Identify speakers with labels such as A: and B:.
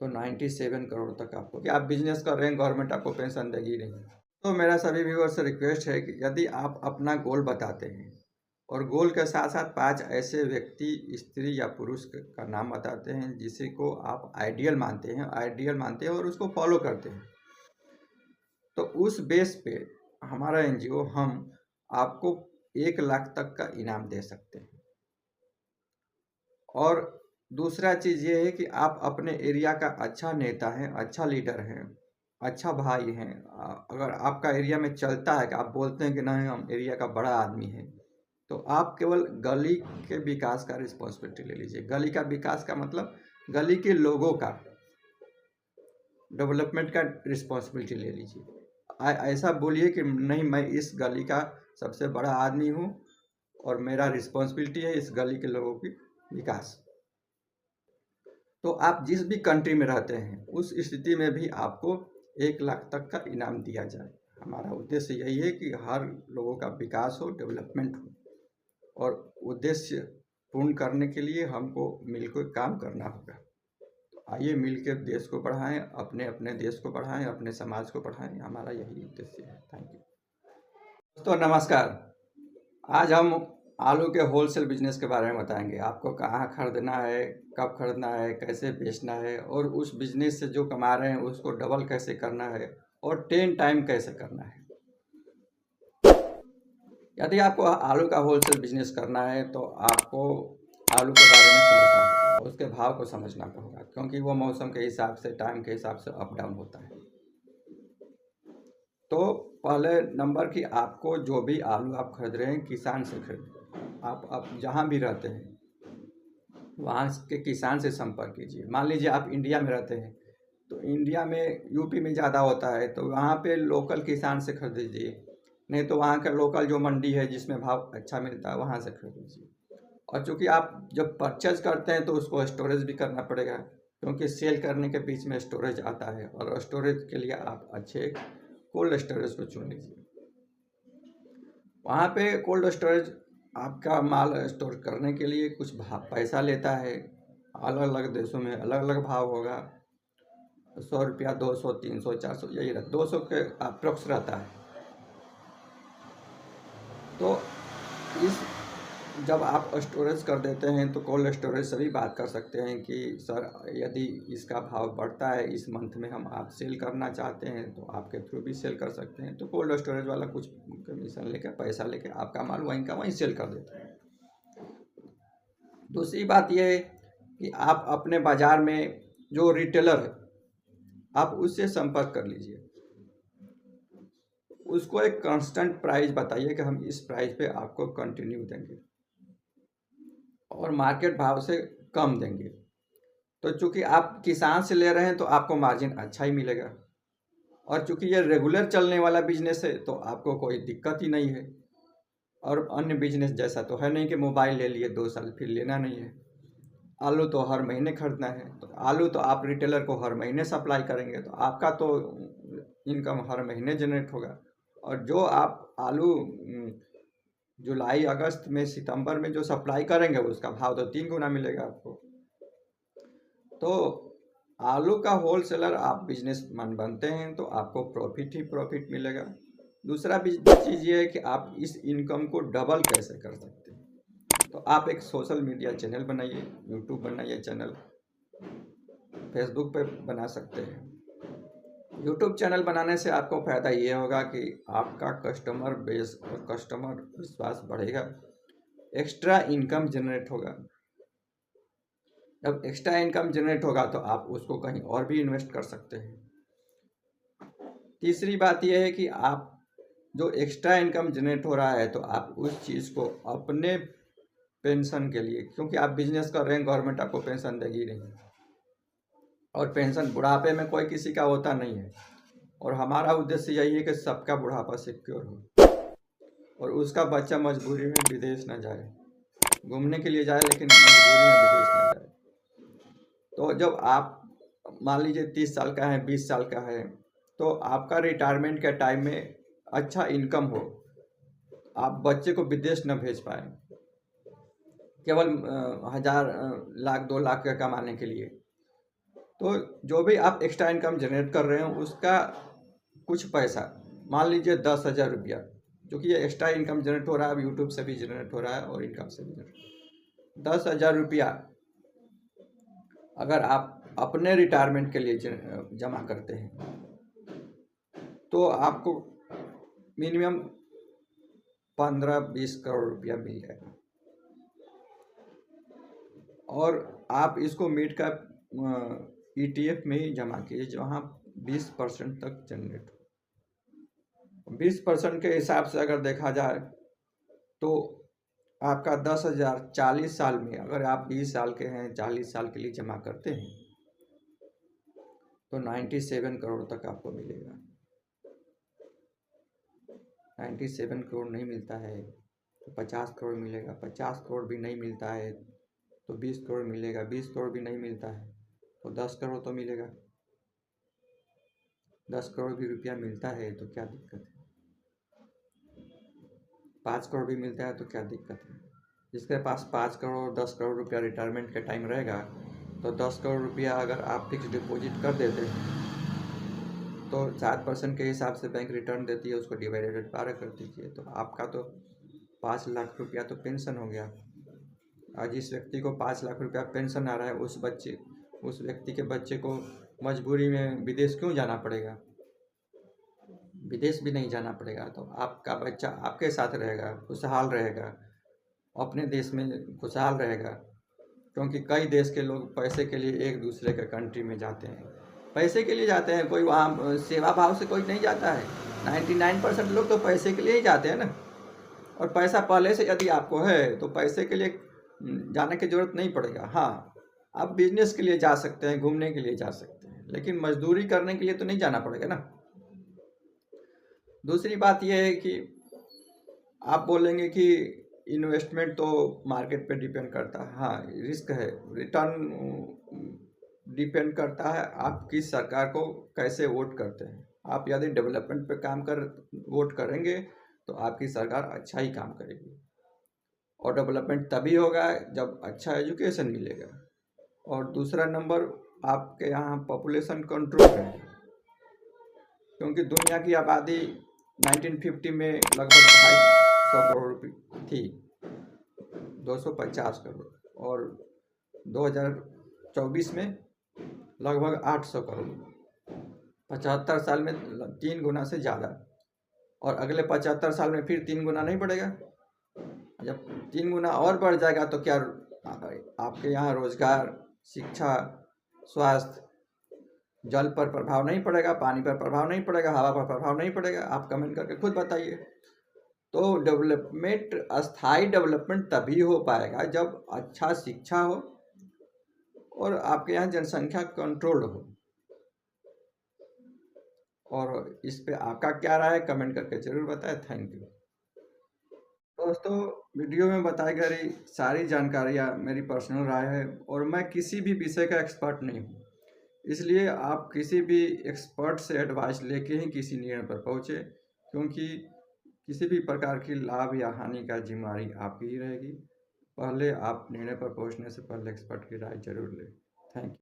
A: तो 97 करोड़ तक आपको, कि आप बिजनेस कर रहे हैं, गवर्नमेंट आपको पेंशन देगी नहीं। तो मेरा सभी व्यूअर्स से रिक्वेस्ट है कि यदि आप अपना गोल बताते हैं और गोल के साथ साथ 5 ऐसे व्यक्ति, स्त्री या पुरुष का नाम बताते हैं जिसे को आप आइडियल मानते हैं और उसको फॉलो करते हैं, तो उस बेस पे हमारा एनजीओ हम आपको 1 लाख तक का इनाम दे सकते हैं। और दूसरा चीज़ ये है कि आप अपने एरिया का अच्छा नेता हैं, अच्छा लीडर हैं, अच्छा भाई हैं। अगर आपका एरिया में चलता है कि आप बोलते हैं कि नहीं हम एरिया का बड़ा आदमी है, तो आप केवल गली के विकास का रिस्पॉन्सिबिलिटी ले लीजिए। गली का विकास का मतलब गली के लोगों का डेवलपमेंट का रिस्पॉन्सिबिलिटी ले लीजिए। ऐसा बोलिए कि नहीं मैं इस गली का सबसे बड़ा आदमी हूँ और मेरा रिस्पॉन्सिबिलिटी है इस गली के लोगों की विकास। तो आप जिस भी कंट्री में रहते हैं उस स्थिति में भी आपको 1 लाख तक का इनाम दिया जाए। हमारा उद्देश्य यही है कि हर लोगों का विकास हो, डेवलपमेंट हो, और उद्देश्य पूर्ण करने के लिए हमको मिलकर काम करना होगा। तो आइए मिलकर देश को बढ़ाएं, अपने अपने देश को बढ़ाएं, अपने समाज को बढ़ाएं। हमारा यही उद्देश्य है। थैंक यू दोस्तों, नमस्कार। आज हम आलू के होलसेल बिजनेस के बारे में बताएंगे। आपको कहाँ खरीदना है, कब खरीदना है, कैसे बेचना है, और उस बिजनेस से जो कमा रहे हैं उसको डबल कैसे करना है, और 10 टाइम कैसे करना है। यदि आपको आलू का होलसेल बिजनेस करना है तो आपको आलू के बारे में समझना होगा, उसके भाव को समझना होगा, क्योंकि वो मौसम के हिसाब से, टाइम के हिसाब से अप डाउन होता है। तो पहले नंबर की आपको जो भी आलू आप खरीद रहे हैं किसान से खरीदें। आप जहाँ भी रहते हैं वहाँ के किसान से संपर्क कीजिए। मान लीजिए आप इंडिया में रहते हैं तो इंडिया में यूपी में ज़्यादा होता है तो वहाँ पे लोकल किसान से खरीद लीजिए, नहीं तो वहाँ का लोकल जो मंडी है जिसमें भाव अच्छा मिलता है वहाँ से खरीद लीजिए। और चूँकि आप जब परचेज करते हैं तो उसको स्टोरेज भी करना पड़ेगा, क्योंकि सेल करने के बीच में स्टोरेज आता है, और स्टोरेज के लिए आप अच्छे कोल्ड स्टोरेज को चुन लीजिए। वहाँ पे कोल्ड स्टोरेज आपका माल स्टोर करने के लिए कुछ पैसा लेता है। अलग अलग देशों में अलग अलग भाव होगा। 100 रुपया, 200, 300, 400, यही 200 के अप्रोक्स रहता है। तो इस जब आप स्टोरेज कर देते हैं तो कोल्ड स्टोरेज से भी बात कर सकते हैं कि सर यदि इसका भाव बढ़ता है इस मंथ में, हम आप सेल करना चाहते हैं तो आपके थ्रू भी सेल कर सकते हैं। तो कोल्ड स्टोरेज वाला कुछ कमीशन लेकर, पैसा लेकर आपका माल वहीं का वहीं सेल कर देता है। दूसरी बात यह है कि आप अपने बाज़ार में जो रिटेलर है आप उससे संपर्क कर लीजिए। उसको एक कांस्टेंट प्राइस बताइए कि हम इस प्राइस पे आपको कंटिन्यू देंगे और मार्केट भाव से कम देंगे। तो चूंकि आप किसान से ले रहे हैं तो आपको मार्जिन अच्छा ही मिलेगा, और चूंकि ये रेगुलर चलने वाला बिजनेस है तो आपको कोई दिक्कत ही नहीं है। और अन्य बिजनेस जैसा तो है नहीं कि मोबाइल ले लिए 2 साल फिर लेना नहीं है। आलू तो हर महीने खरीदना है, तो आलू तो आप रिटेलर को हर महीने सप्लाई करेंगे तो आपका तो इनकम हर महीने जनरेट होगा। और जो आप आलू जुलाई, अगस्त में, सितंबर में जो सप्लाई करेंगे उसका भाव तो 3 गुना मिलेगा आपको। तो आलू का होलसेलर आप बिजनेसमैन बनते हैं तो आपको प्रॉफिट ही प्रॉफिट मिलेगा। दूसरा चीज़ ये है कि आप इस इनकम को डबल कैसे कर सकते हैं। तो आप एक सोशल मीडिया चैनल बनाइए, यूट्यूब बनाइए चैनल, फेसबुक पे बना सकते हैं। यूट्यूब चैनल बनाने से आपको फ़ायदा ये होगा कि आपका कस्टमर बेस और कस्टमर विश्वास बढ़ेगा, एक्स्ट्रा इनकम जनरेट होगा। जब एक्स्ट्रा इनकम जनरेट होगा तो आप उसको कहीं और भी इन्वेस्ट कर सकते हैं। तीसरी बात यह है कि आप जो एक्स्ट्रा इनकम जनरेट हो रहा है तो आप उस चीज़ को अपने पेंशन के लिए, क्योंकि आप बिजनेस कर रहे हैं, गवर्नमेंट आपको पेंशन देगी नहीं, और पेंशन बुढ़ापे में कोई किसी का होता नहीं है। और हमारा उद्देश्य यही है कि सबका बुढ़ापा सिक्योर हो और उसका बच्चा मजबूरी में विदेश न जाए, घूमने के लिए जाए लेकिन मजबूरी में विदेश न जाए। तो जब आप मान लीजिए 30 साल का है, 20 साल का है, तो आपका रिटायरमेंट के टाइम में अच्छा इनकम हो, आप बच्चे को विदेश न भेज पाए केवल 1000, लाख, 2 लाख का कमाने के लिए, तो जो भी आप एक्स्ट्रा इनकम जनरेट कर रहे हो उसका कुछ पैसा, मान लीजिए 10,000 रुपया, क्योंकि ये एक्स्ट्रा इनकम जनरेट हो रहा है, अब यूट्यूब से भी जनरेट हो रहा है और इनकम से भी जनरेट, 10,000 रुपया अगर आप अपने रिटायरमेंट के लिए जमा करते हैं तो आपको मिनिमम 15-20 करोड़ रुपया मिल जाएगा। और आप इसको मिड कैप ETF में ही जमा कीजिए जहाँ 20% तक जनरेट हो। 20% के हिसाब से अगर देखा जाए तो आपका 10,000 40 साल में, अगर आप 20 साल के हैं 40 साल के लिए जमा करते हैं तो 97 करोड़ तक आपको मिलेगा। 97 करोड़ नहीं मिलता है तो 50 करोड़ मिलेगा, 50 करोड़ भी नहीं मिलता है तो 20 करोड़ मिलेगा, 20 करोड़ भी नहीं मिलता है तो 10 करोड़ तो मिलेगा। 10 करोड़ भी रुपया मिलता है तो क्या दिक्कत है, 5 करोड़ भी मिलता है तो क्या दिक्कत है। जिसके पास 5 करोड़ 10 करोड़ रुपया रिटायरमेंट के टाइम रहेगा तो 10 करोड़ रुपया अगर आप फिक्स डिपॉजिट कर देते हैं तो 7% के हिसाब से बैंक रिटर्न देती है, उसको डिवाइडेड 12 कर दीजिए तो आपका तो 5 लाख रुपया तो पेंशन हो गया। आज जिस व्यक्ति को 5 लाख रुपया पेंशन आ रहा है उस व्यक्ति के बच्चे को मजबूरी में विदेश क्यों जाना पड़ेगा, विदेश भी नहीं जाना पड़ेगा तो आपका बच्चा आपके साथ रहेगा, खुशहाल रहेगा, अपने देश में खुशहाल रहेगा। क्योंकि कई देश के लोग पैसे के लिए एक दूसरे के कंट्री में जाते हैं, पैसे के लिए जाते हैं, कोई वहाँ सेवा भाव से कोई नहीं जाता है। 99% लोग तो पैसे के लिए ही जाते हैं ना। और पैसा पहले से यदि आपको है तो पैसे के लिए जाने की ज़रूरत नहीं पड़ेगा। हाँ, आप बिजनेस के लिए जा सकते हैं, घूमने के लिए जा सकते हैं, लेकिन मजदूरी करने के लिए तो नहीं जाना पड़ेगा ना। दूसरी बात यह है कि आप बोलेंगे कि इन्वेस्टमेंट तो मार्केट पे डिपेंड करता है। हाँ, रिस्क है, रिटर्न डिपेंड करता है आप किस सरकार को कैसे वोट करते हैं। आप यदि डेवलपमेंट पे वोट करेंगे तो आपकी सरकार अच्छा ही काम करेगी। और डेवलपमेंट तभी होगा जब अच्छा एजुकेशन मिलेगा। और दूसरा नंबर, आपके यहाँ पॉपुलेशन कंट्रोल है, क्योंकि दुनिया की आबादी 1950 में लगभग 250 करोड़ थी, 250 करोड़, और 2024 में लगभग 800 करोड़। 75 साल में 3 गुना से ज़्यादा, और अगले 75 साल में फिर 3 गुना नहीं बढ़ेगा। जब 3 गुना और बढ़ जाएगा तो क्या आपके यहाँ रोजगार, शिक्षा, स्वास्थ्य, जल पर प्रभाव नहीं पड़ेगा, पानी पर प्रभाव नहीं पड़ेगा, हवा पर प्रभाव नहीं पड़ेगा? आप कमेंट करके खुद बताइए। तो डेवलपमेंट, अस्थायी डेवलपमेंट तभी हो पाएगा जब अच्छा शिक्षा हो और आपके यहाँ जनसंख्या कंट्रोल हो। और इस पे आपका क्या राय है, कमेंट करके जरूर बताएं। थैंक यू दोस्तों। वीडियो में बताई गई सारी जानकारियाँ मेरी पर्सनल राय है और मैं किसी भी विषय का एक्सपर्ट नहीं हूँ, इसलिए आप किसी भी एक्सपर्ट से एडवाइस लेके ही किसी निर्णय पर पहुँचे, क्योंकि किसी भी प्रकार की लाभ या हानि का जिम्मेदारी आपकी ही रहेगी। पहले आप निर्णय पर पहुँचने से पहले एक्सपर्ट की राय जरूर लें। Thank you.